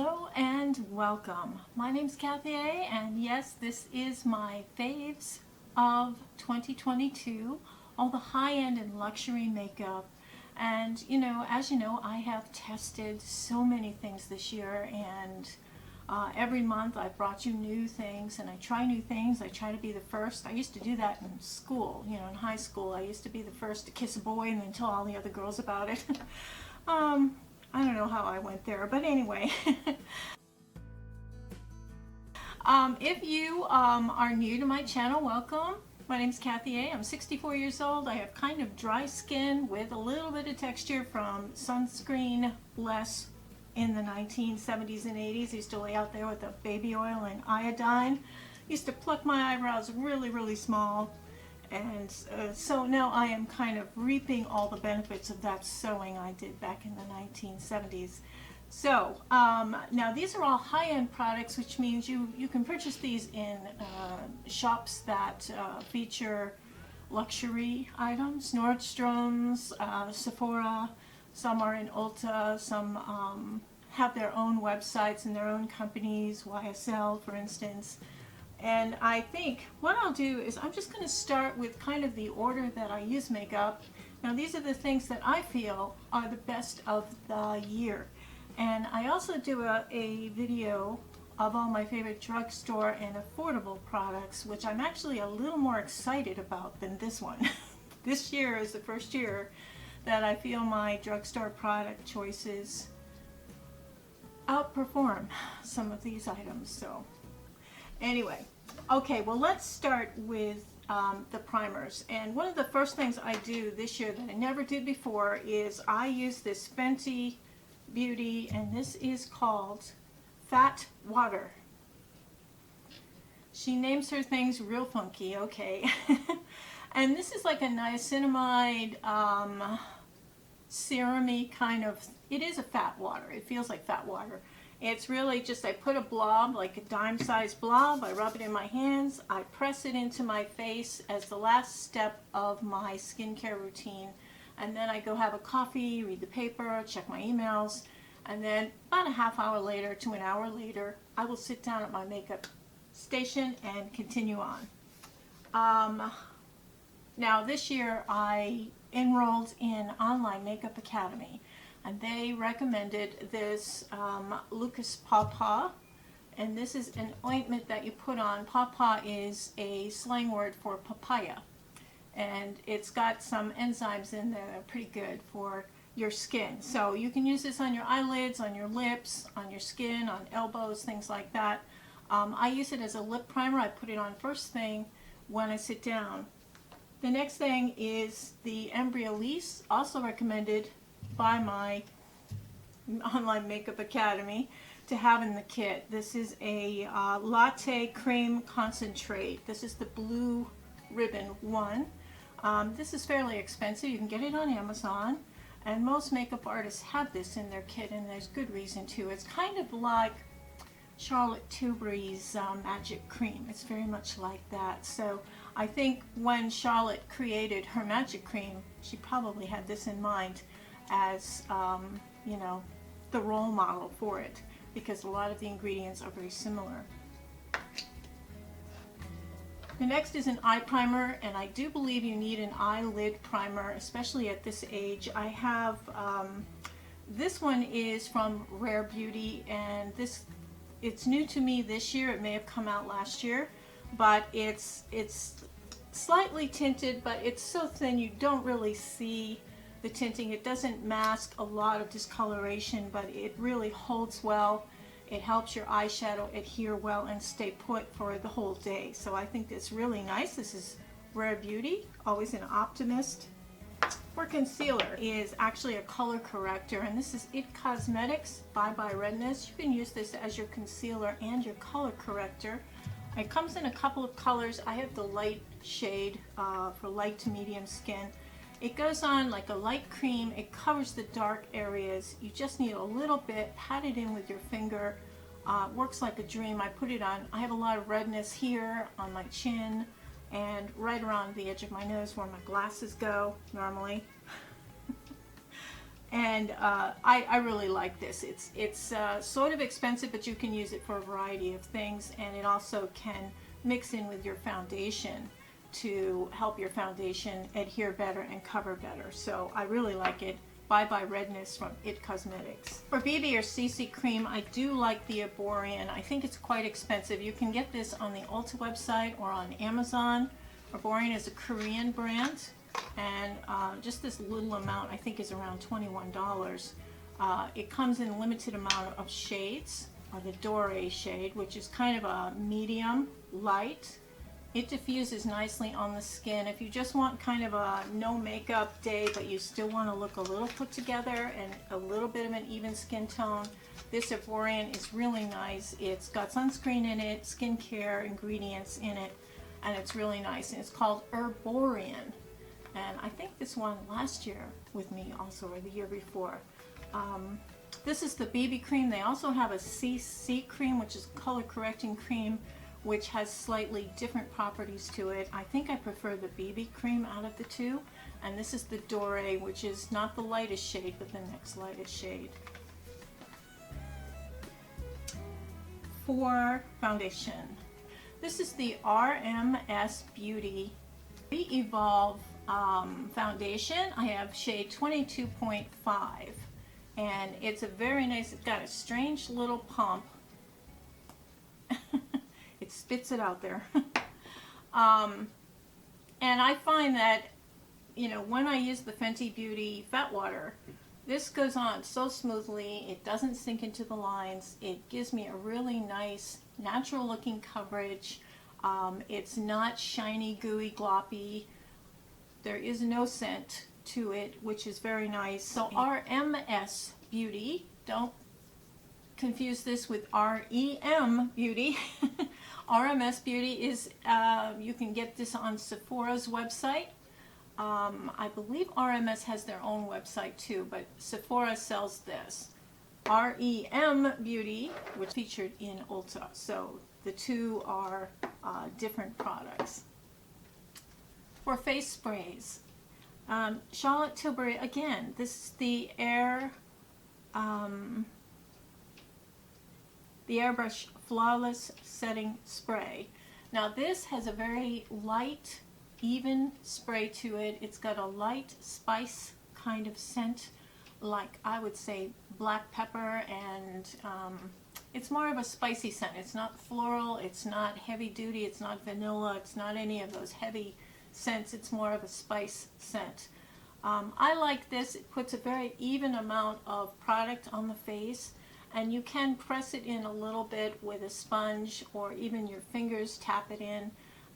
Hello and welcome. My name's Kathy A, and yes, this is my faves of 2022, all the high-end and luxury makeup. And as you know, I have tested so many things this year, and every month I've brought you new things, and I try new things. I try to be the first. I used to do that in school, in high school. I used to be the first to kiss a boy and then tell all the other girls about it. I don't know how I went there, but anyway. If you are new to my channel, welcome. My name's Kathy A. I'm 64 years old. I have kind of dry skin with a little bit of texture from sunscreen less in the 1970s and 80s. I used to lay out there with the baby oil and iodine. Used to pluck my eyebrows really, really small. And so now I am kind of reaping all the benefits of that sewing I did back in the 1970s. So now these are all high-end products, which means you can purchase these in shops that feature luxury items, Nordstrom's, Sephora, some are in Ulta, some have their own websites and their own companies, YSL for instance. And I think what I'll do is I'm just going to start with kind of the order that I use makeup. Now these are the things that I feel are the best of the year. And I also do a video of all my favorite drugstore and affordable products, which I'm actually a little more excited about than this one. This year is the first year that I feel my drugstore product choices outperform some of these items. So anyway, okay, well let's start with the primers. And one of the first things I do this year that I never did before is I use this Fenty Beauty, and this is called Fat Water. She names her things real funky, okay. And this is like a niacinamide serum-y kind of, it is a fat water. It feels like fat water. It's really just, I put a blob, like a dime-sized blob, I rub it in my hands, I press it into my face as the last step of my skincare routine, and then I go have a coffee, read the paper, check my emails, and then about a half hour later to an hour later, I will sit down at my makeup station and continue on. Now this year I enrolled in Online Makeup Academy, and they recommended this Lucas Pawpaw, and this is an ointment that you put on. Pawpaw is a slang word for papaya, and it's got some enzymes in there that are pretty good for your skin. So you can use this on your eyelids, on your lips, on your skin, on elbows, things like that. I use it as a lip primer. I put it on first thing when I sit down. The next thing is the Embryolisse, also recommended by my Online Makeup Academy to have in the kit. This is a latte cream concentrate. This is the blue ribbon one. This is fairly expensive. You can get it on Amazon, and most makeup artists have this in their kit, and there's good reason to. It's kind of like Charlotte Tilbury's Magic Cream. It's very much like that. So I think when Charlotte created her Magic Cream, she probably had this in mind as the role model for it, because a lot of the ingredients are very similar. The next is an eye primer, and I do believe you need an eyelid primer, especially at this age. I have this one is from Rare Beauty, and it's new to me this year. It may have come out last year, but it's slightly tinted, but it's so thin you don't really see the tinting. It doesn't mask a lot of discoloration, but it really holds well. It helps your eyeshadow adhere well and stay put for the whole day. So I think it's really nice. This is Rare Beauty, always an optimist. For concealer is actually a color corrector, and this is IT Cosmetics Bye Bye Redness. You can use this as your concealer and your color corrector. It comes in a couple of colors. I have the light shade for light to medium skin. It goes on like a light cream. It covers the dark areas. You just need a little bit. Pat it in with your finger. Works like a dream. I put it on. I have a lot of redness here on my chin and right around the edge of my nose where my glasses go normally. And I really like this. It's sort of expensive, but you can use it for a variety of things, and it also can mix in with your foundation to help your foundation adhere better and cover better. So I really like it. Bye Bye Redness from IT Cosmetics. For BB or CC cream, I do like the Arborian. I think it's quite expensive. You can get this on the Ulta website or on Amazon. Arborian is a Korean brand, and just this little amount I think is around $21. It comes in a limited amount of shades, or the Doré shade, which is kind of a medium light. It diffuses nicely on the skin. If you just want kind of a no makeup day, but you still want to look a little put together and a little bit of an even skin tone, this Arborian is really nice. It's got sunscreen in it, skincare ingredients in it, and it's really nice. And it's called Arborian. And I think this one last year with me also, or the year before. This is the BB cream. They also have a CC cream, which is color correcting cream, which has slightly different properties to it. I think I prefer the BB cream out of the two. And this is the Doré, which is not the lightest shade, but the next lightest shade. For foundation, this is the RMS Beauty Re-Evolve foundation. I have shade 22.5, and it's a very nice, it's got a strange little pump. It spits it out there. And I find that, you know, when I use the Fenty Beauty Fat Water, this goes on so smoothly. It doesn't sink into the lines. It gives me a really nice, natural looking coverage. It's not shiny, gooey, gloppy. There is no scent to it, which is very nice. So RMS Beauty, don't confuse this with REM Beauty. RMS Beauty is, you can get this on Sephora's website. I believe RMS has their own website too, but Sephora sells this. REM Beauty, which is featured in Ulta. So the two are different products. For face sprays, Charlotte Tilbury, again, this is the Airbrush Flawless Setting Spray. Now this has a very light, even spray to it. It's got a light spice kind of scent, like I would say black pepper, and it's more of a spicy scent. It's not floral, it's not heavy duty, it's not vanilla, it's not any of those heavy scents. It's more of a spice scent. I like this. It puts a very even amount of product on the face, and you can press it in a little bit with a sponge, or even your fingers tap it in,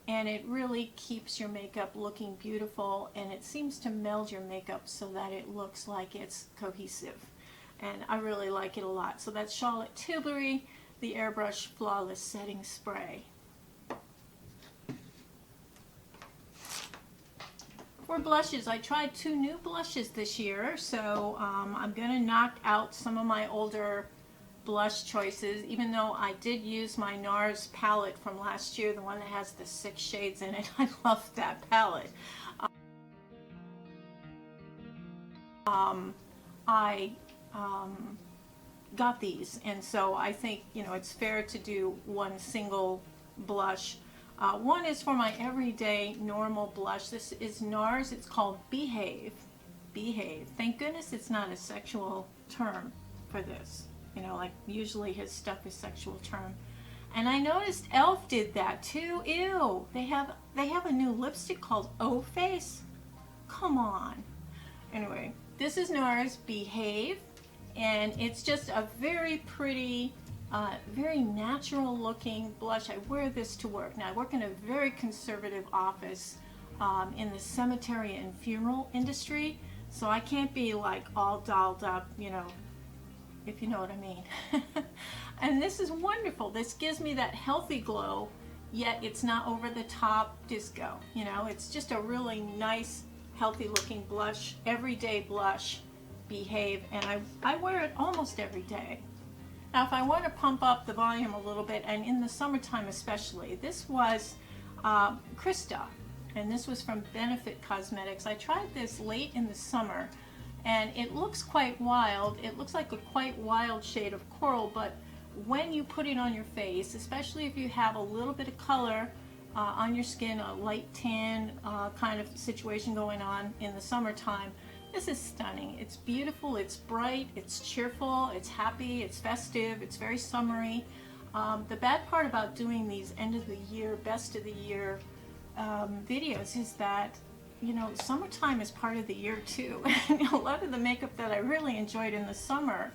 and it really keeps your makeup looking beautiful, and it seems to meld your makeup so that it looks like it's cohesive, and I really like it a lot. So that's Charlotte Tilbury, the Airbrush Flawless Setting Spray. For blushes, I tried 2 new blushes this year, so I'm going to knock out some of my older blush choices, even though I did use my NARS palette from last year, the one that has the 6 shades in it. I love that palette. I got these, and so I think, you know, it's fair to do one single blush. One is for my everyday normal blush. This is NARS. It's called Behave. Behave. Thank goodness it's not a sexual term for this. You know, like usually his stuff is sexual term. And I noticed e.l.f. did that too. Ew. They have a new lipstick called O Face. Come on. Anyway, this is NARS Behave, and it's just a very pretty, very natural looking blush. I wear this to work. Now I work in a very conservative office in the cemetery and funeral industry, so I can't be like all dolled up, you know, if you know what I mean. And this is wonderful. This gives me that healthy glow, yet it's not over the top disco. You know, it's just a really nice, healthy looking blush, everyday blush, Behave, and I wear it almost every day. Now if I want to pump up the volume a little bit, and in the summertime especially, this was Krista, and this was from Benefit Cosmetics. I tried this late in the summer and it looks quite wild. It looks like a quite wild shade of coral, but when you put it on your face, especially if you have a little bit of color on your skin, a light tan kind of situation going on in the summertime, this is stunning. It's beautiful, it's bright, it's cheerful, it's happy, it's festive, it's very summery. The bad part about doing these end of the year, best of the year videos is that, you know, summertime is part of the year too. And a lot of the makeup that I really enjoyed in the summer,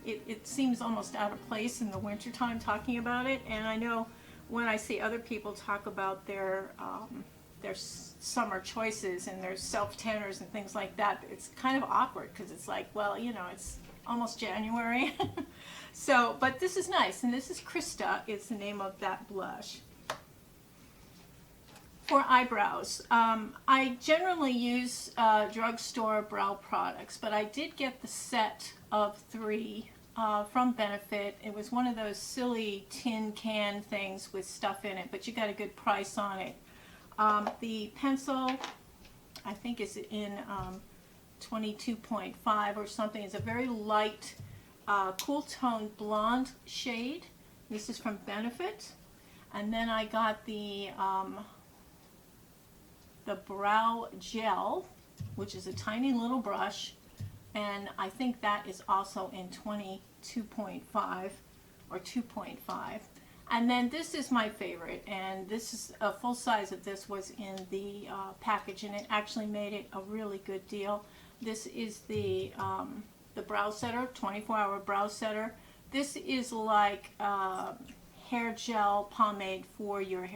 it seems almost out of place in the wintertime talking about it. And I know when I see other people talk about their summer choices and their self-tanners and things like that, it's kind of awkward because it's like, well, you know, it's almost January. So, but this is nice, and this is Krista, it's the name of that blush. For eyebrows, I generally use drugstore brow products, but I did get the set of 3 from Benefit. It was one of those silly tin can things with stuff in it, but you got a good price on it. The pencil, I think, is in 22.5 or something. It's a very light, cool tone blonde shade. This is from Benefit. And then I got the brow gel, which is a tiny little brush, and I think that is also in 22.5 or 2.5. And then this is my favorite, and this is a full size of this was in the package, and it actually made it a really good deal. This is the brow setter, 24-hour brow setter. This is like hair gel pomade for your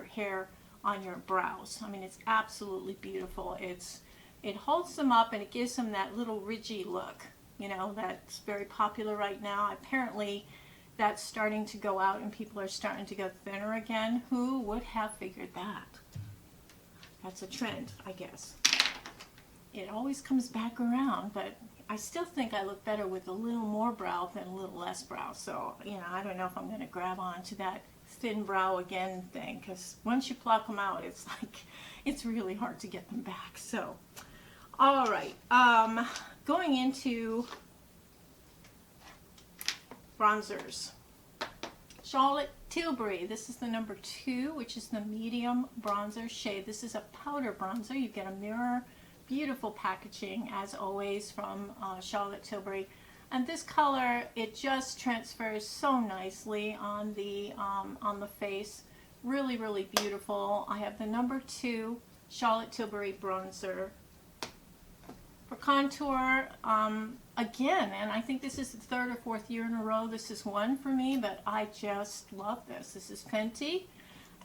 hair on your brows. I mean, it's absolutely beautiful. It holds them up and it gives them that little ridgy look, you know, that's very popular right now. Apparently that's starting to go out and people are starting to go thinner again. Who would have figured that? That's a trend, I guess. It always comes back around, but I still think I look better with a little more brow than a little less brow. So, you know, I don't know if I'm going to grab on to that thin brow again thing, because once you pluck them out, it's like, it's really hard to get them back. So, all right, going into bronzers. Charlotte Tilbury, this is the number 2, which is the medium bronzer shade. This is a powder bronzer. You get a mirror, beautiful packaging as always from Charlotte Tilbury. And this color, it just transfers so nicely on the face. Really, really beautiful. I have the number 2 Charlotte Tilbury bronzer. For contour, again, and I think this is the 3rd or 4th year in a row this is one for me, but I just love this. This is Fenty,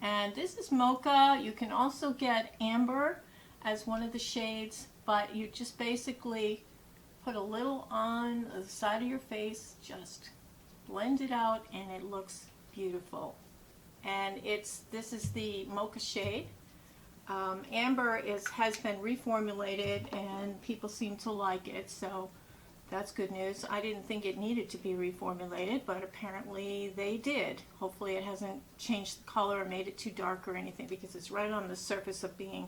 and this is Mocha. You can also get Amber as one of the shades, but you just basically put a little on the side of your face, just blend it out, and it looks beautiful. And this is the Mocha shade. Amber has been reformulated and people seem to like it, so that's good news. I didn't think it needed to be reformulated, but apparently they did. Hopefully it hasn't changed the color or made it too dark or anything, because it's right on the surface of being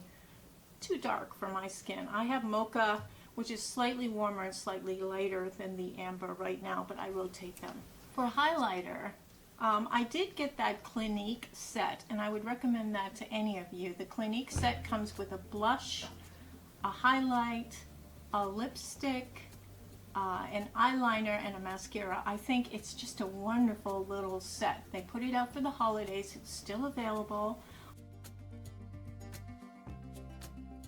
too dark for my skin. I have Mocha, which is slightly warmer and slightly lighter than the Amber right now, but I rotate them. For highlighter, I did get that Clinique set, and I would recommend that to any of you. The Clinique set comes with a blush, a highlight, a lipstick, an eyeliner, and a mascara. I think it's just a wonderful little set. They put it out for the holidays. It's still available.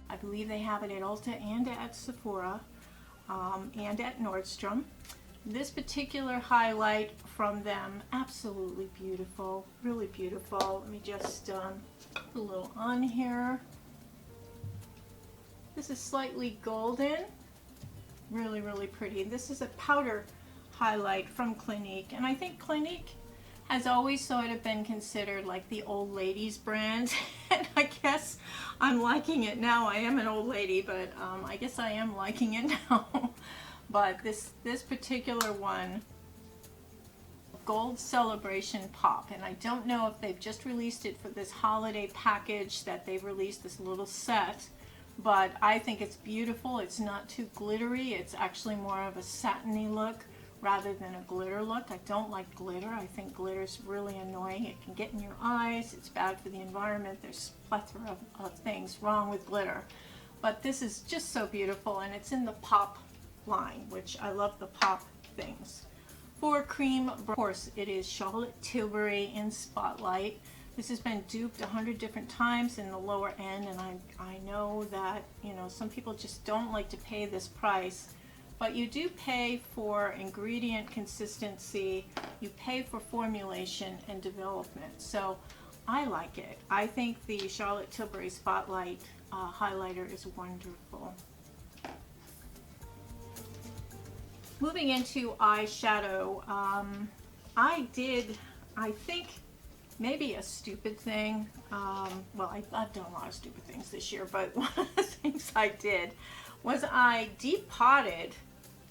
I believe they have it at Ulta and at Sephora and at Nordstrom. This particular highlight from them, absolutely beautiful, really beautiful. Let me just put a little on here. This is slightly golden, really, really pretty. This is a powder highlight from Clinique, and I think Clinique has always sort of been considered like the old ladies brand, and I guess I'm liking it now. I am an old lady, but I guess I am liking it now. But this particular one, Gold Celebration Pop, and I don't know if they've just released it for this holiday package that they've released, this little set, but I think it's beautiful. It's not too glittery. It's actually more of a satiny look rather than a glitter look. I don't like glitter. I think glitter's really annoying. It can get in your eyes. It's bad for the environment. There's a plethora of things wrong with glitter. But this is just so beautiful, and it's in the pop line, which I love the pop things. For cream, of course, it is Charlotte Tilbury in Spotlight. This has been duped 100 different times in the lower end, and I know that, you know, some people just don't like to pay this price, but you do pay for ingredient consistency, you pay for formulation and development. So I like it. I think the Charlotte Tilbury Spotlight highlighter is wonderful. Moving into eyeshadow, I think, maybe a stupid thing. Well, I've done a lot of stupid things this year, but one of the things I did was I depotted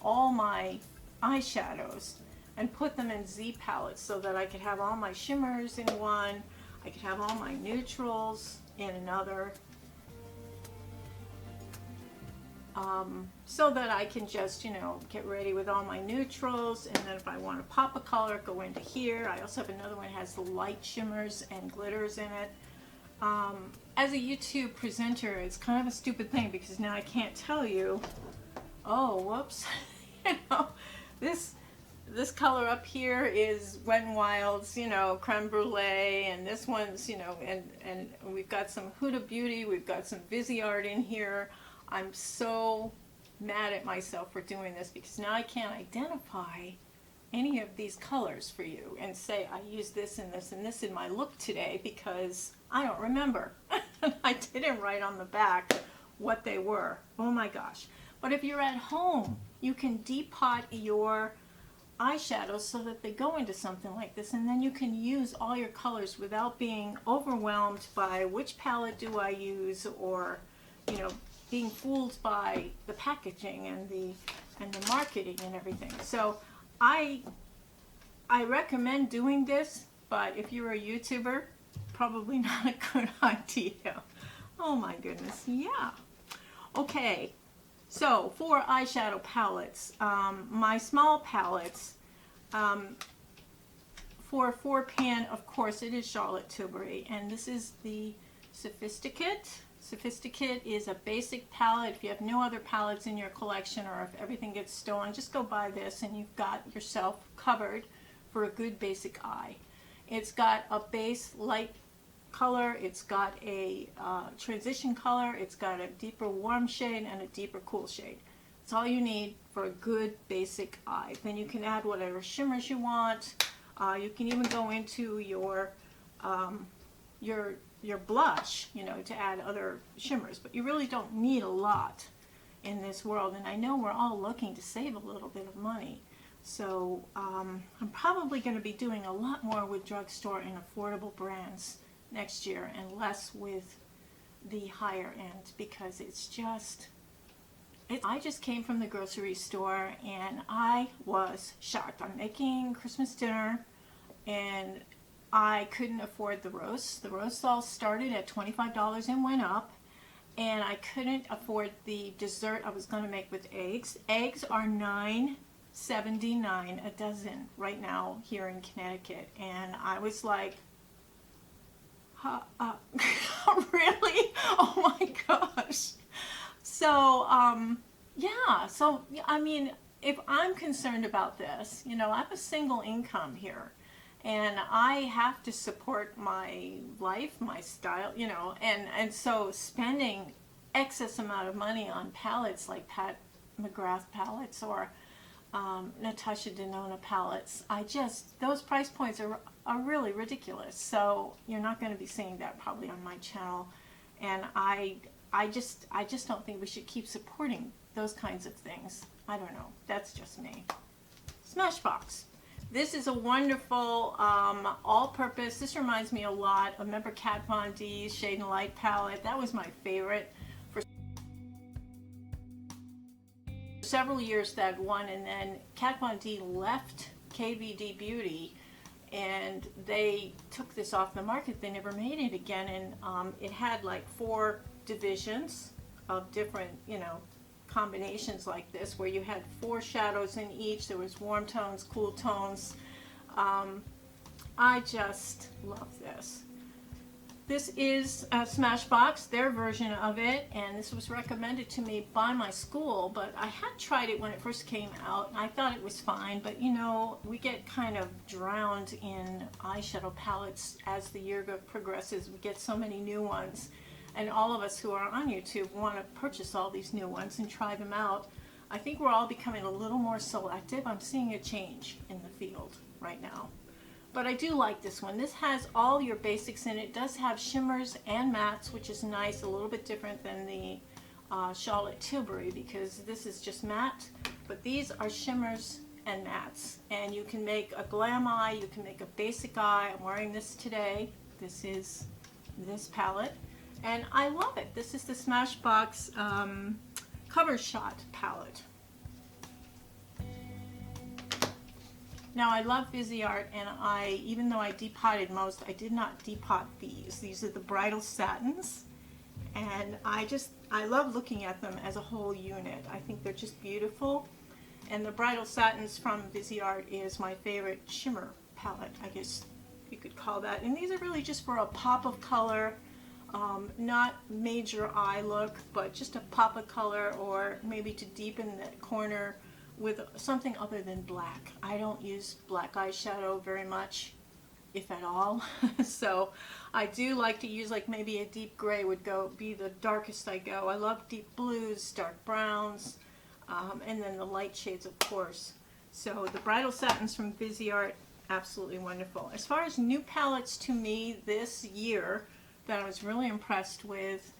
all my eyeshadows and put them in Z palettes so that I could have all my shimmers in one, I could have all my neutrals in another, so that I can just, you know, get ready with all my neutrals, and then if I want to pop a color, go into here. I also have another one that has the light shimmers and glitters in it. As a YouTube presenter, it's kind of a stupid thing because now I can't tell you, oh, whoops, you know, this color up here is Wet n Wild's, you know, Creme Brulee, and this one's, you know, and we've got some Huda Beauty, we've got some Viseart in here. I'm so mad at myself for doing this because now I can't identify any of these colors for you and say I used this and this and this in my look today because I don't remember. I didn't write on the back what they were. Oh my gosh. But if you're at home, you can depot your eyeshadows so that they go into something like this, and then you can use all your colors without being overwhelmed by which palette do I use, or, you know, being fooled by the packaging and the marketing and everything. So I recommend doing this, but if you're a YouTuber, probably not a good idea. Oh my goodness, yeah. Okay, so for eyeshadow palettes, my small palettes, for 4-pan, of course, it is Charlotte Tilbury, and this is the Sophisticate. Sophisticate is a basic palette. If you have no other palettes in your collection, or if everything gets stolen, just go buy this and you've got yourself covered for a good basic eye. It's got a base light color, it's got a transition color, it's got a deeper warm shade and a deeper cool shade. It's all you need for a good basic eye. Then you can add whatever shimmers you want. You can even go into your blush, you know, to add other shimmers, but you really don't need a lot in this world. And I know we're all looking to save a little bit of money, so I'm probably going to be doing a lot more with drugstore and affordable brands next year and less with the higher end, because it's just, I just came from the grocery store and I was shocked. I'm making Christmas dinner and I couldn't afford the roasts. The roasts all started at $25 and went up, and I couldn't afford the dessert I was going to make with eggs. Eggs are $9.79 a dozen right now here in Connecticut, and I was like, really? Oh my gosh. So, yeah, so, I mean, if I'm concerned about this, you know, I have a single income here, and I have to support my life, my style, you know, and so spending excess amount of money on palettes like Pat McGrath palettes or Natasha Denona palettes, those price points are really ridiculous. So you're not going to be seeing that probably on my channel, and I just don't think we should keep supporting those kinds of things. I don't know. That's just me. Smashbox. This is a wonderful all-purpose. This reminds me a lot of, remember Kat Von D's Shade and Light palette? That was my favorite for several years, that one, and then Kat Von D left KVD Beauty and they took this off the market. They never made it again, and it had like 4 divisions of different, you know, combinations like this where you had 4 shadows in each. There was warm tones, cool tones. I just love this. This is Smashbox, their version of it, and this was recommended to me by my school, but I had tried it when it first came out, and I thought it was fine, but you know, we get kind of drowned in eyeshadow palettes as the year progresses. We get so many new ones, and all of us who are on YouTube want to purchase all these new ones and try them out. I think we're all becoming a little more selective. I'm seeing a change in the field right now. But I do like this one. This has all your basics in it. It does have shimmers and mattes, which is nice, a little bit different than the Charlotte Tilbury, because this is just matte. But these are shimmers and mattes. And you can make a glam eye, you can make a basic eye. I'm wearing this today. This is this palette. And I love it. This is the Smashbox Cover Shot palette. Now I love Viseart, and even though I depotted most, I did not depot these. These are the bridal satins, and I love looking at them as a whole unit. I think they're just beautiful, and the bridal satins from Viseart is my favorite shimmer palette, I guess you could call that. And these are really just for a pop of color, not major eye look, but just a pop of color, or maybe to deepen that corner with something other than black. I don't use black eyeshadow very much, if at all. So I do like to use, like, maybe a deep gray would be the darkest I go. I love deep blues, dark browns, and then the light shades, of course. So the bridal satins from Viseart, absolutely wonderful. As far as new palettes to me this year that I was really impressed with,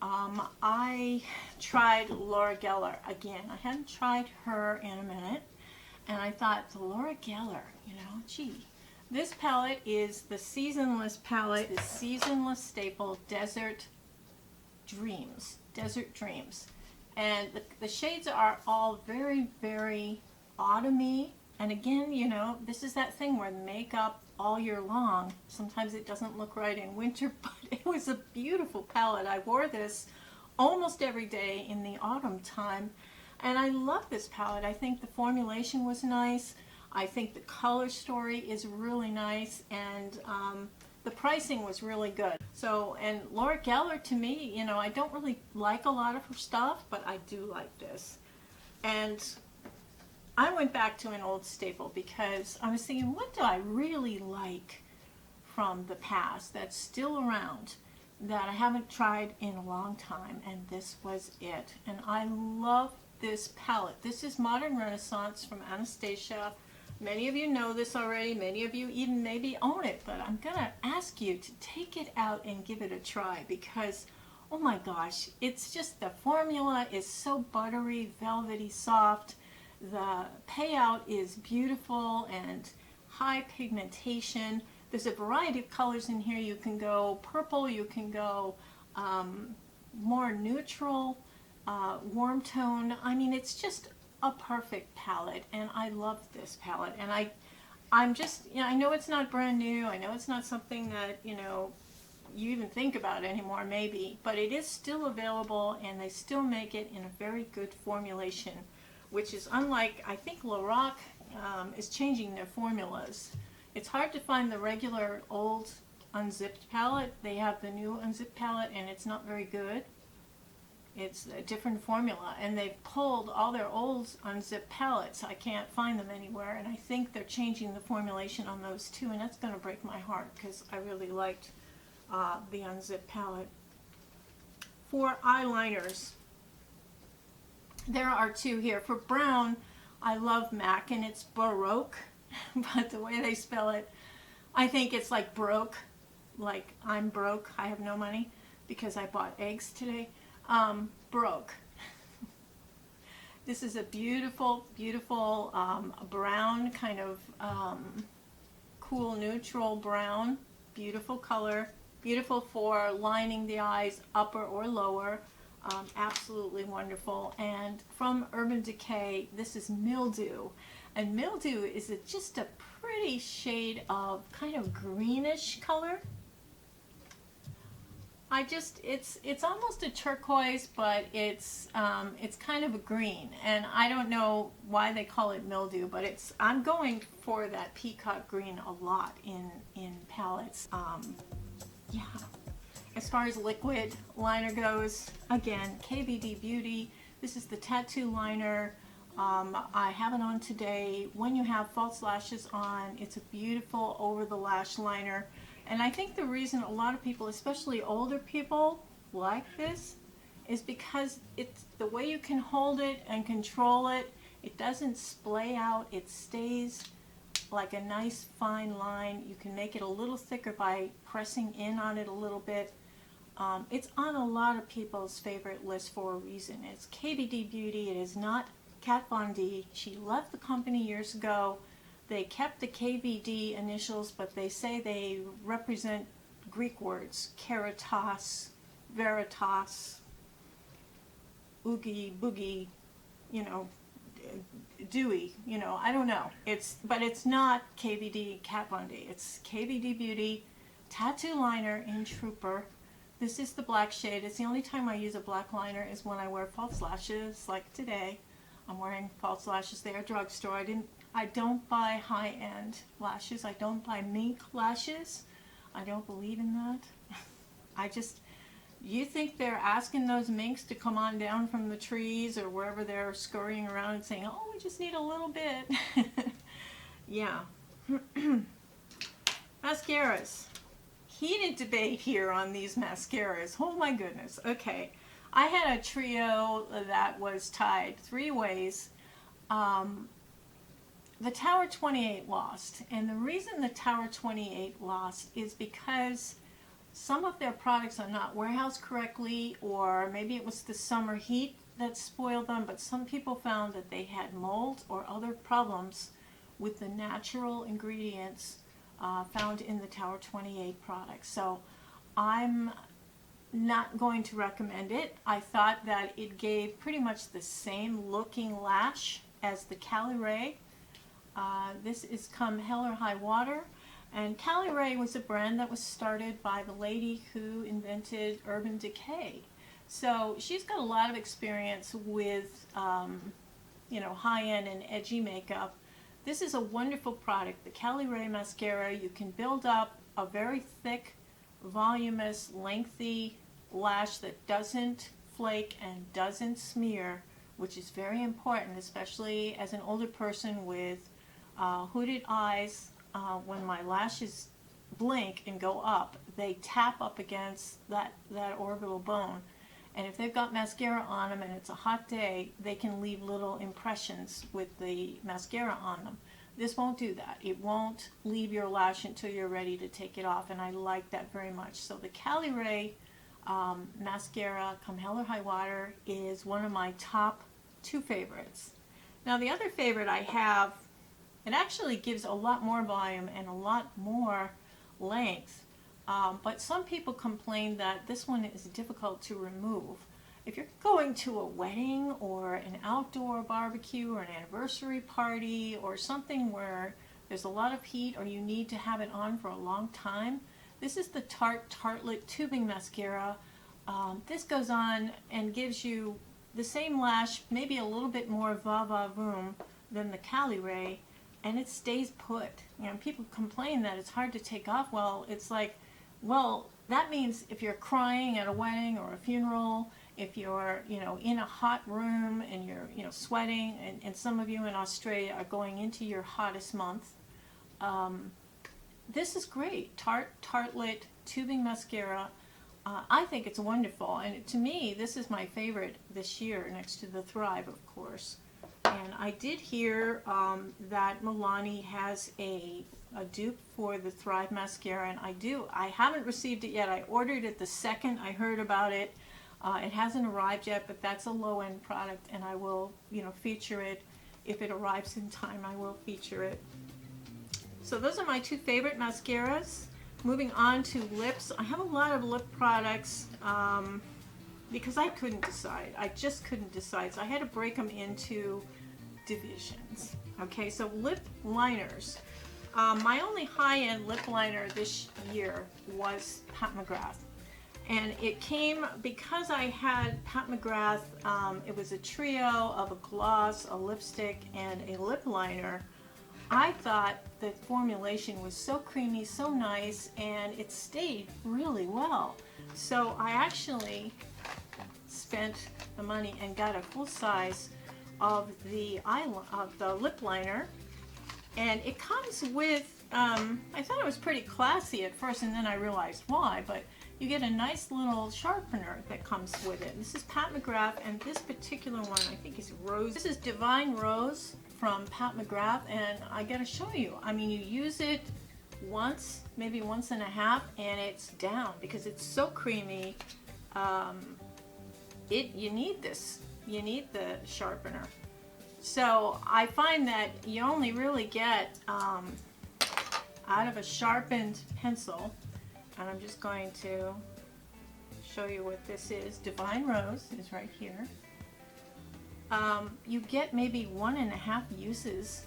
I tried Laura Geller again. I hadn't tried her in a minute, and I thought, the Laura Geller, you know, gee. This palette is the seasonless palette, the seasonless staple, Desert Dreams. Desert Dreams. And the shades are all very, very autumny. And again, you know, this is that thing where makeup all year long, sometimes it doesn't look right in winter, but it was a beautiful palette. I wore this almost every day in the autumn time, and I love this palette. I think the formulation was nice. I think the color story is really nice, and the pricing was really good. So, and Laura Geller, to me, you know, I don't really like a lot of her stuff, but I do like this. And I went back to an old staple because I was thinking, what do I really like from the past that's still around that I haven't tried in a long time? And this was it. And I love this palette. This is Modern Renaissance from Anastasia. Many of you know this already. Many of you even maybe own it, but I'm going to ask you to take it out and give it a try because, oh my gosh, it's just, the formula is so buttery, velvety, soft. The payout is beautiful and high pigmentation. There's a variety of colors in here. You can go purple, you can go more neutral, warm tone. I mean, it's just a perfect palette, and I love this palette. And I'm just, you know, I know it's not brand new. I know it's not something that, you know, you even think about anymore, maybe, but it is still available, and they still make it in a very good formulation, which is unlike, I think Lorac is changing their formulas. It's hard to find the regular old unzipped palette. They have the new unzipped palette, and it's not very good. It's a different formula, and they've pulled all their old unzipped palettes. I can't find them anywhere, and I think they're changing the formulation on those too, and that's going to break my heart because I really liked the unzipped palette. For eyeliners, there are 2 here. For brown, I love MAC, and it's Baroque, but the way they spell it, I think it's like broke, like I'm broke, I have no money because I bought eggs today. Broke. This is a beautiful, beautiful brown, kind of cool neutral brown, beautiful color, beautiful for lining the eyes, upper or lower. Absolutely wonderful. And from Urban Decay, this is Mildew. And Mildew is just a pretty shade of kind of greenish color. it's almost a turquoise, but it's kind of a green, and I don't know why they call it mildew, but I'm going for that peacock green a lot in palettes. Yeah. As far as liquid liner goes, again, KVD Beauty. This is the tattoo liner. I have it on today. When you have false lashes on, it's a beautiful over the lash liner. And I think the reason a lot of people, especially older people, like this is because it's the way you can hold it and control it. It doesn't splay out. It stays like a nice fine line. You can make it a little thicker by pressing in on it a little bit. It's on a lot of people's favorite list for a reason. It's KVD Beauty. It is not Kat Von D. She left the company years ago. They kept the KVD initials, but they say they represent Greek words: keratos, veritas, oogie boogie, you know, dewy, you know, I don't know. But it's not KVD Kat Von D. It's KVD Beauty tattoo liner in Trooper. This is the black shade. It's the only time I use a black liner is when I wear false lashes, like today. I'm wearing false lashes there, drugstore. I don't buy high-end lashes. I don't buy mink lashes. I don't believe in that. You think they're asking those minks to come on down from the trees or wherever they're scurrying around and saying, oh, we just need a little bit. Yeah. Mascaras. Heated debate here on these mascaras. Oh my goodness. Okay. I had a trio that was tied 3 ways. The Tower 28 lost, and the reason the Tower 28 lost is because some of their products are not warehoused correctly, or maybe it was the summer heat that spoiled them, but some people found that they had mold or other problems with the natural ingredients found in the Tower 28 products. So I'm not going to recommend it. I thought that it gave pretty much the same looking lash as the Cali Ray. This is Come Hell or High Water, and Cali Ray was a brand that was started by the lady who invented Urban Decay. So she's got a lot of experience with you know, high-end and edgy makeup. This is a wonderful product, the Cali Ray mascara. You can build up a very thick, voluminous, lengthy lash that doesn't flake and doesn't smear, which is very important, especially as an older person with hooded eyes. When my lashes blink and go up, they tap up against that orbital bone. And if they've got mascara on them and it's a hot day, they can leave little impressions with the mascara on them. This won't do that. It won't leave your lash until you're ready to take it off, and I like that very much. So the Cali Ray mascara, Come Hell or High Water, is one of my top 2 favorites. Now the other favorite I have, it actually gives a lot more volume and a lot more length, but some people complain that this one is difficult to remove. If you're going to a wedding or an outdoor barbecue or an anniversary party or something where there's a lot of heat or you need to have it on for a long time, this is the Tarte Tartelette Tubing Mascara. This goes on and gives you the same lash, maybe a little bit more va-va-voom than the Cali Ray, and it stays put. You know, people complain that it's hard to take off. Well, it's like, well, that means if you're crying at a wedding or a funeral, if you're, you know, in a hot room and you're, you know, sweating, and some of you in Australia are going into your hottest month, this is great. Tarte Tartelette Tubing Mascara. I think it's wonderful, and to me, this is my favorite this year, next to the Thrive, of course. And I did hear that Milani has a dupe for the Thrive mascara, and I haven't received it yet. I ordered it the second I heard about it. It hasn't arrived yet, but that's a low-end product, and I will, you know, feature it. If it arrives in time, I will feature it. So those are my 2 favorite mascaras. Moving on to lips. I have a lot of lip products because I couldn't decide. I just couldn't decide. So I had to break them into divisions. Okay, so lip liners. My only high-end lip liner this year was Pat McGrath. And it came because I had Pat McGrath. It was a trio of a gloss, a lipstick, and a lip liner. I thought the formulation was so creamy, so nice, and it stayed really well. So I actually spent the money and got a full size of the lip liner, and it comes with, I thought it was pretty classy at first, and then I realized why, but you get a nice little sharpener that comes with it. This is Pat McGrath, and this particular one I think is Rose. This is Divine Rose from Pat McGrath, and I gotta show you. I mean, you use it once, maybe once and a half, and it's down because it's so creamy. You need this. You need the sharpener. So I find that you only really get out of a sharpened pencil, and I'm just going to show you what this is. Divine Rose is right here. You get maybe 1.5 uses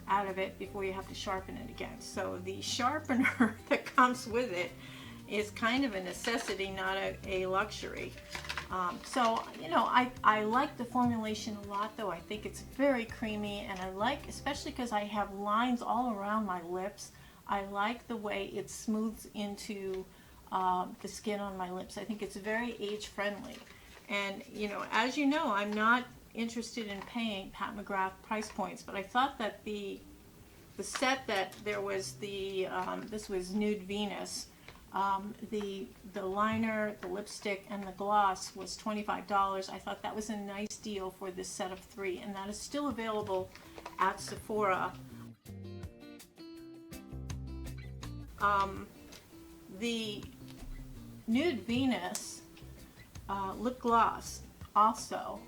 out of it before you have to sharpen it again. So the sharpener that comes with it is kind of a necessity, not a luxury. So, you know, I like the formulation a lot, though. I think it's very creamy, and I like, especially because I have lines all around my lips, I like the way it smooths into the skin on my lips. I think it's very age-friendly. And, you know, as you know, I'm not interested in paying Pat McGrath price points, but I thought that the set that there was this was Nude Venus. The liner, the lipstick, and the gloss was $25. I thought that was a nice deal for this set of 3, and that is still available at Sephora. The Nude Venus lip gloss also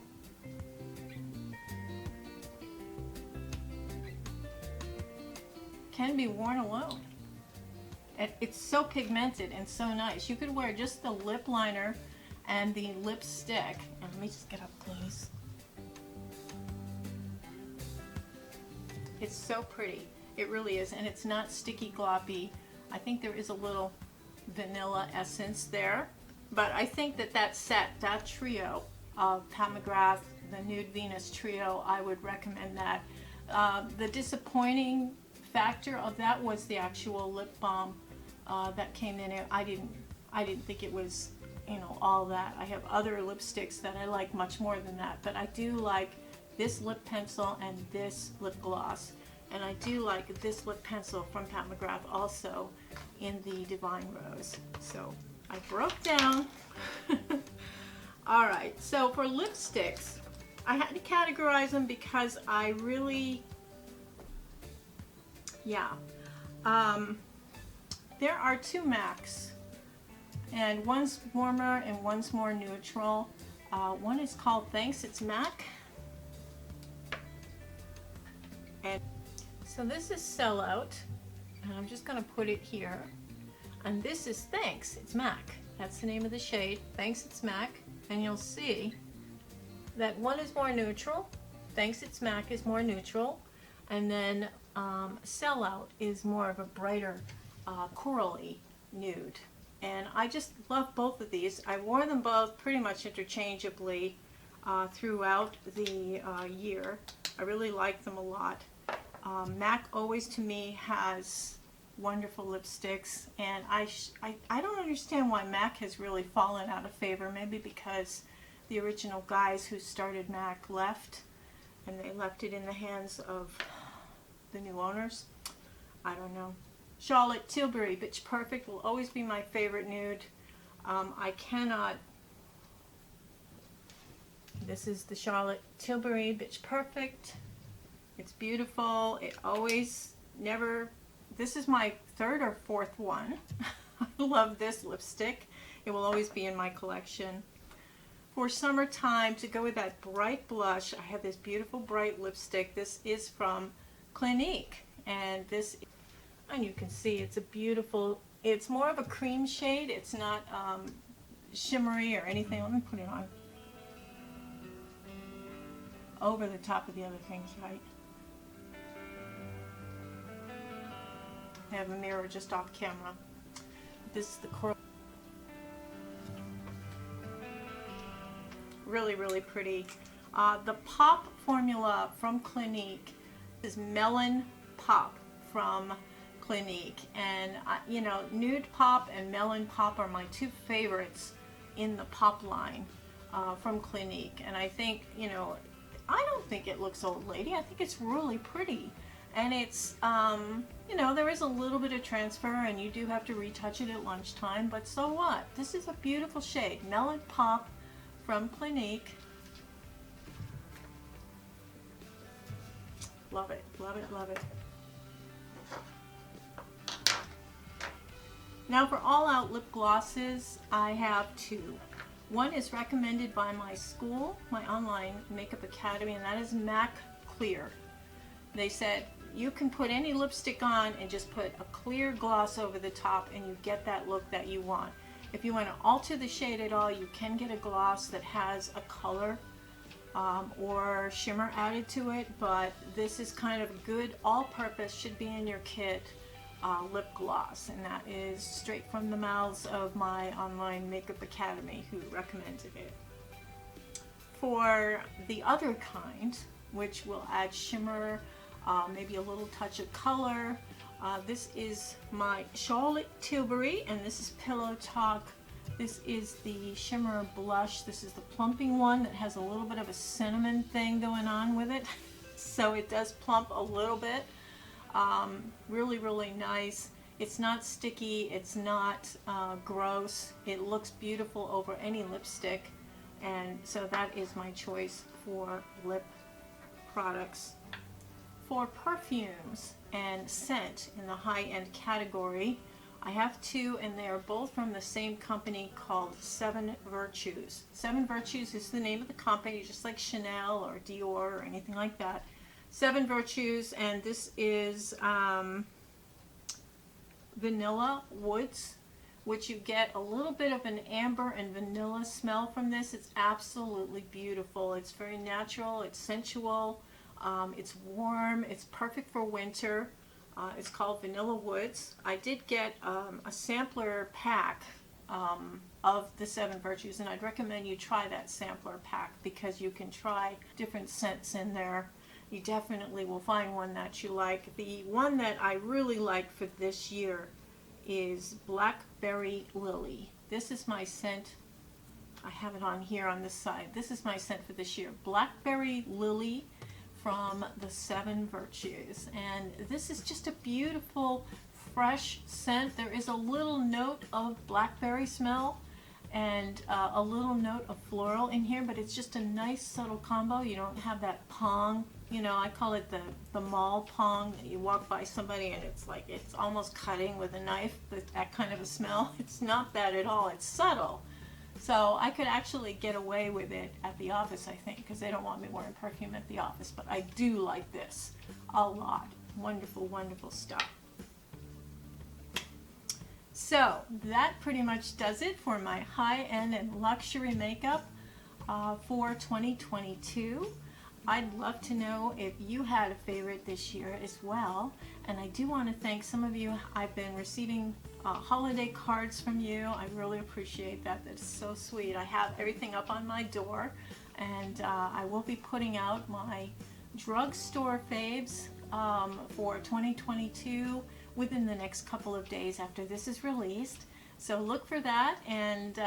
can be worn alone. It's so pigmented and so nice. You could wear just the lip liner and the lipstick. And let me just get up close. It's so pretty. It really is. And it's not sticky gloppy. I think there is a little vanilla essence there. But I think that set, that trio of Pat McGrath, the Nude Venus trio, I would recommend that. The disappointing factor of that was the actual lip balm that came in it. I didn't think it was, you know, all that. I have other lipsticks that I like much more than that, but I do like this lip pencil and this lip gloss, and I do like this lip pencil from Pat McGrath also in the Divine Rose. So I broke down. All right, so for lipsticks, I had to categorize them because I really, there are 2 MACs, and one's warmer and one's more neutral. One is called Thanks It's MAC. And so this is Sellout, and I'm just going to put it here. And this is Thanks It's MAC. That's the name of the shade, Thanks It's MAC. And you'll see that one is more neutral. Thanks It's MAC is more neutral. And then Sellout is more of a brighter corally nude. And I just love both of these. I wore them both pretty much interchangeably throughout the year. I really like them a lot. MAC always to me has wonderful lipsticks, and I don't understand why MAC has really fallen out of favor. Maybe because the original guys who started MAC left, and they left it in the hands of the new owners. I don't know. Charlotte Tilbury Bitch Perfect will always be my favorite nude. I cannot. This is the Charlotte Tilbury Bitch Perfect. It's beautiful. It always never. This is my 3rd or 4th one. I love this lipstick. It will always be in my collection. For summertime, to go with that bright blush, I have this beautiful bright lipstick. This is from Clinique, and you can see it's a beautiful, it's more of a cream shade. It's not shimmery or anything. Let me put it on over the top of the other things, right? I have a mirror just off camera. This is the coral. Really, really pretty. The Pop formula from Clinique is Melon Pop from Clinique. And, you know, Nude Pop and Melon Pop are my two favorites in the Pop line from Clinique. And I think, you know, I don't think it looks old lady. I think it's really pretty. And it's, you know, there is a little bit of transfer and you do have to retouch it at lunchtime, but so what? This is a beautiful shade. Melon Pop from Clinique. Love it, love it, love it. Now for all out lip glosses, I have two. One is recommended by my school, my online makeup academy, and that is MAC Clear. They said you can put any lipstick on and just put a clear gloss over the top and you get that look that you want. If you want to alter the shade at all, you can get a gloss that has a color or shimmer added to it, but this is kind of good all-purpose, should be in your kit lip gloss, and that is straight from the mouths of my online makeup academy who recommended it. For the other kind, which will add shimmer, maybe a little touch of color, this is my Charlotte Tilbury, and this is Pillow Talk. This is the shimmer blush. This is the plumping one that has a little bit of a cinnamon thing going on with it, so it does plump a little bit. Really, really nice. It's not sticky, it's not gross. It looks beautiful over any lipstick, and so that is my choice for lip products. For perfumes and scent in the high-end category, I have two, and they are both from the same company called Seven Virtues. Seven Virtues is the name of the company, just like Chanel or Dior or anything like that. Seven Virtues, and this is Vanilla Woods, which you get a little bit of an amber and vanilla smell from this. It's absolutely beautiful. It's very natural, it's sensual, it's warm, it's perfect for winter. It's called Vanilla Woods. I did get a sampler pack of the Seven Virtues, and I'd recommend you try that sampler pack because you can try different scents in there. You definitely will find one that you like. The one that I really like for this year is Blackberry Lily. This is my scent. I have it on here on this side. This is my scent for this year. Blackberry Lily from the Seven Virtues. And this is just a beautiful, fresh scent. There is a little note of blackberry smell and a little note of floral in here, but it's just a nice subtle combo. You don't have that pong, you know, I call it the mall pong, that you walk by somebody and it's like, it's almost cutting with a knife, that kind of a smell. It's not that at all, it's subtle. So I could actually get away with it at the office, I think, because they don't want me wearing perfume at the office, but I do like this a lot. Wonderful, wonderful stuff. So that pretty much does it for my high-end and luxury makeup for 2022. I'd love to know if you had a favorite this year as well. And I do want to thank some of you. I've been receiving holiday cards from you. I really appreciate that. That's so sweet. I have everything up on my door, and I will be putting out my drugstore faves for 2022 within the next couple of days after this is released. So look for that, and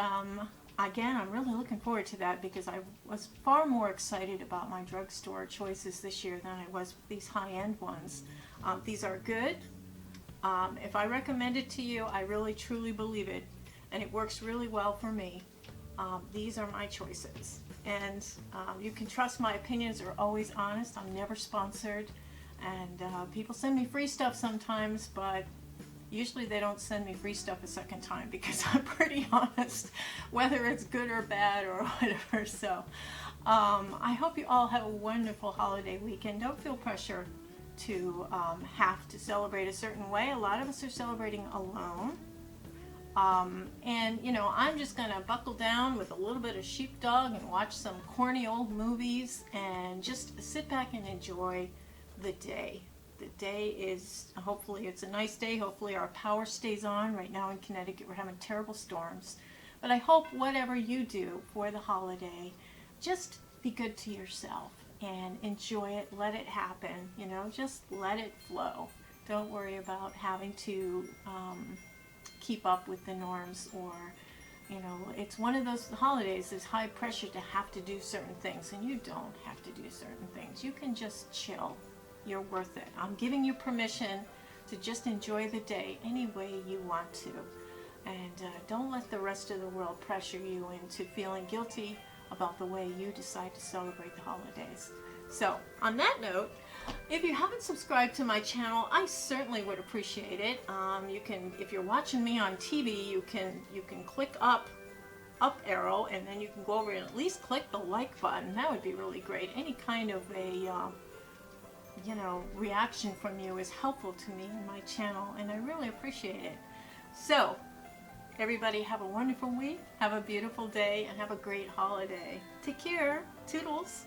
again, I'm really looking forward to that because I was far more excited about my drugstore choices this year than I was with these high-end ones. These are good. If I recommend it to you, I really truly believe it, and it works really well for me. These are my choices, and you can trust my opinions are always honest. I'm never sponsored, and people send me free stuff sometimes, but usually they don't send me free stuff a second time because I'm pretty honest, whether it's good or bad or whatever. So I hope you all have a wonderful holiday weekend. Don't feel pressure to have to celebrate a certain way. A lot of us are celebrating alone. And you know, I'm just gonna buckle down with a little bit of Sheepdog and watch some corny old movies and just sit back and enjoy the day. The day is, hopefully it's a nice day. Hopefully our power stays on. Right now in Connecticut we're having terrible storms. But I hope whatever you do for the holiday, just be good to yourself and enjoy it. Let it happen. You know, just let it flow. Don't worry about having to keep up with the norms, or you know, it's one of those holidays, there's high pressure to have to do certain things, and you don't have to do certain things. You can just chill. You're worth it. I'm giving you permission to just enjoy the day any way you want to. And don't let the rest of the world pressure you into feeling guilty about the way you decide to celebrate the holidays. So, on that note, if you haven't subscribed to my channel, I certainly would appreciate it. You can, if you're watching me on TV, you can click up arrow, and then you can go over and at least click the like button. That would be really great. Any kind of a you know, reaction from you is helpful to me and my channel, and I really appreciate it. So, everybody have a wonderful week, have a beautiful day, and have a great holiday. Take care. Toodles.